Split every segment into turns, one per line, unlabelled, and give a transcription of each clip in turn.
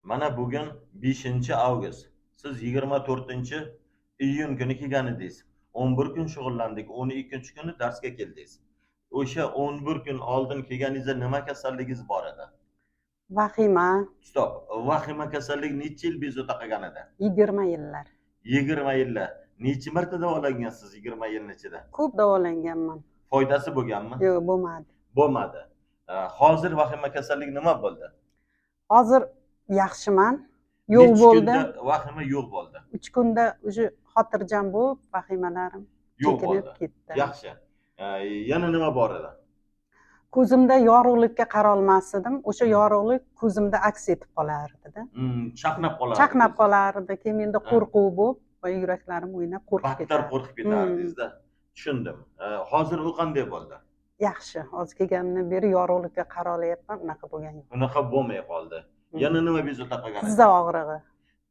Mana bugun 5-avgust. Siz 24-iyun kuni kelganidingiz. 11 kun shug'ullandik. 12-kuni darsga keldingiz. O'sha 11 kun oldin kelganingizda nima kasalligingiz bor edi?
Vahima.
Stop. Vahima kasallik necha yil bezovta qilgan edi?
20 yillar.
20 yillar. Necha marta davolangansiz 20 yil ichida?
Ko'p davolanganman.
Foydasi bo'lganmi?
Yo'q, bo'lmadi.
Bo'lmadi. Hozir vahima kasallik nima bo'ldi?
Hozir yaxshiman. Yo'q bo'ldi.
Vahima yo'q bo'ldi.
3 kunda o'sha xotirjam bo'lib, vahimalarim
yo'q
chekinib
bo'ldi.
ketdi.
Yaxshi. Yana nima bor edi?
Ko'zimda yorug'likka qara olmas edim. O'sha yorug'lik ko'zimda aks etib qolardi-da.
Chaqnab qolardi.
Chaqnab qolardi. Keyin menda qo'rquv bo'lib, va yuraklarim o'ynab qo'rqib ketardi.
Battar qo'rqib ketardingiz-da. Tushundim. Hozir u qanday bo'ldi?
Yaxshi. Hozir kelganimdan beri yorug'likka qara olyapman, unaqa bo'lgan yo'q.
Unaqa bo'lmay qoldi. Yana nima bezovta qilgan edi?
Tizza og'rig'i.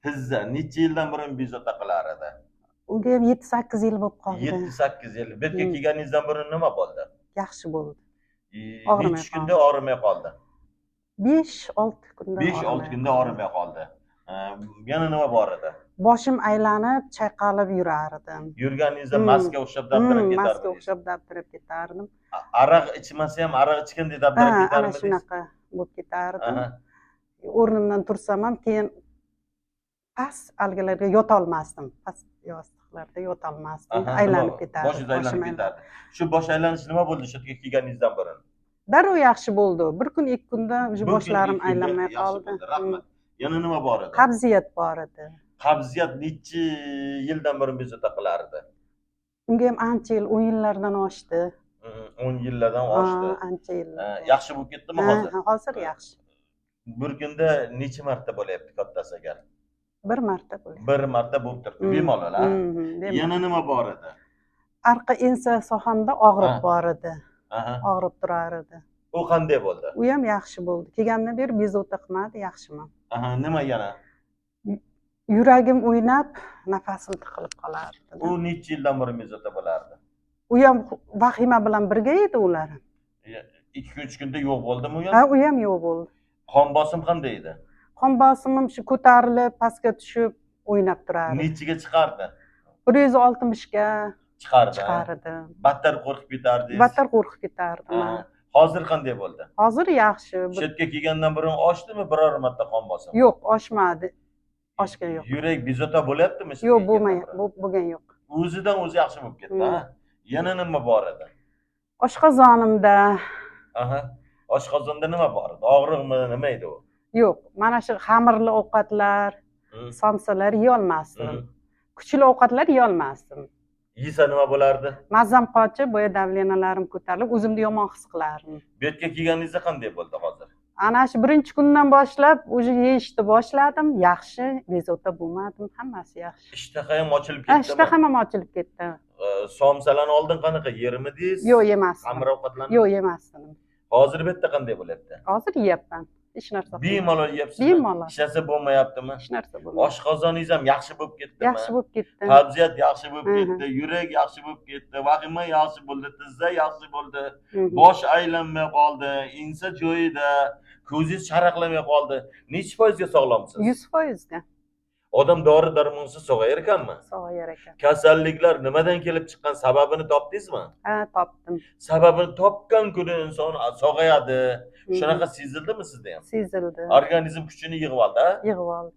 Tizza necha yildan beri bezovta qilar edi?
Unga ham 7-8 yil bo'lib qoldi.
7-8 yil. Bu yerga kelganingizdan beri nima bo'ldi?
Yaxshi bo'ldi.
Necha kunda og'rimay qoldi?
5-6 kunda.
5-6 kunda og'rimay qoldi. Yana nima bor edi?
Boshim aylanib, chayqalib yurardim.
Yurganingizda maska o'xshab dabdurab ketardingiz.
Maska o'xshab dabdurab ketardim.
Aroq ichmasa ham aroq ichgandek dabdurab ketardingiz.
Ana shunaqa bo'lib ketardim. O'rnimdan tursam ham keyin past algalarga yota olmasdim. Past yostiqlarda yota olmasdim. Aylanib ketardi.
Boshingizda aylanib ketardi. Shu bosh aylanish nima bo'ldi shu yerga kelganingizdan beri?
Darrov yaxshi bo'ldi. Bir kun, 2 kunda o'sha boshlarim aylanmay qoldi.
Rahmat. Yana nima bor edi?
Qabziyat bor edi.
Qabziyat necha yildan beri bezovta qilardi?
Unga ham ancha yil, 10 yillardan oshdi.
10 yillardan oshdi.
Ancha yillar.
Yaxshi bo'lib ketdimi hozir?
Hozir yaxshi.
Bir kunda necha marta bo'lyapti kattasi agar?
Bir marta bo'lyapti.
Bir marta bo'lib turibdi. Bemalol, ha? Yana nima bor edi?
Arqa ensa sohamda og'riq bor edi. Og'rib turar edi.
U qanday bo'ldi?
U ham yaxshi bo'ldi. Kelgandan beri bezovta qilmadi, yaxshiman.
Nima yana?
Yuragim o'ynab, nafasim tiqilib qolardi.
U necha yildan beri bezovta bo'lardi?
U ham vahima bilan birga edi ular.
2-3 kunda yo'q bo'ldimi u ham?
U ham yo'q bo'ldi.
Qon bosim qanday edi?
Qon bosimim shu ko'tarilib, pastga tushib, o'ynab turardi.
Nechiga chiqardi?
160 ga
chiqardi. Battar qo'rqib ketardingiz.
Battar qo'rqib ketardim.
Hozir qanday bo'ldi?
Hozir yaxshi.
Shu yerga kelgandan beri oshdimi biror marta qon bosim?
Yo'q, oshmadi. Oshgan yo'q.
Yurak bezovta bo'lyaptimi?
Yo'q, bo'lgan yo'q.
O'zidan o'zi yaxshi bo'lib ketdi, ha? Yana nima bor edi?
Oshqozonimda.
Oshqozonda nima bor edi? Og'riqmi, nima edi u?
Yo'q, mana shu xamirli ovqatlar, somsalar yeya olmasdim. Kuchli ovqatlar yeya olmasdim.
Yesa nima bo'lardi?
Mazam qochib, bo'ya davlenalarim ko'tarilib, o'zimni yomon his qilardim.
Bu yerga kelganingizda qanday bo'ldi hozir?
Ana shu birinchi kundan boshlab o'sha yeyishni boshladim, yaxshi, bezovta bo'lmadim, hammasi yaxshi.
Ishtaha ham ochilib ketdimi?
Ishtaha ham ochilib ketdi.
Somsalarni oldin qanaqa yermidingiz?
Yo'q, yemasdim.
Xamir ovqatlarni?
Yo'q, yemasdim.
Hozir bu yerda qanday bo'lyapti?
Hozir yeyapman. Hech narsa.
Bemalol yeyapsizmi?
Bemalol.
Hech narsa bo'lmayaptimi?
Hech narsa bo'lmayapti.
Oshqozoningiz ham yaxshi bo'lib ketdimi?
Yaxshi bo'lib ketdi.
Qabziyat yaxshi bo'lib ketdi, yurak yaxshi bo'lib ketdi, vahima yaxshi bo'ldi, tizza yaxshi bo'ldi, bosh aylanmay qoldi, ensa joyida, ko'zingiz charaqlamay qoldi. Necha foizga sog'lomsiz?
100% ga.
Odam dori-darmonsiz sog'ayar ekanmi?
Sog'ayar ekan.
Kasalliklar nimadan kelib chiqqan sababini topdingizmi?
Ha, topdim.
Sababini topgan kuni inson sog'ayadi. Shunaqa sezildimi sizda ham?
Sezildi.
Organizm kuchini yig'ib oldi, ha?
Yig'ib oldi.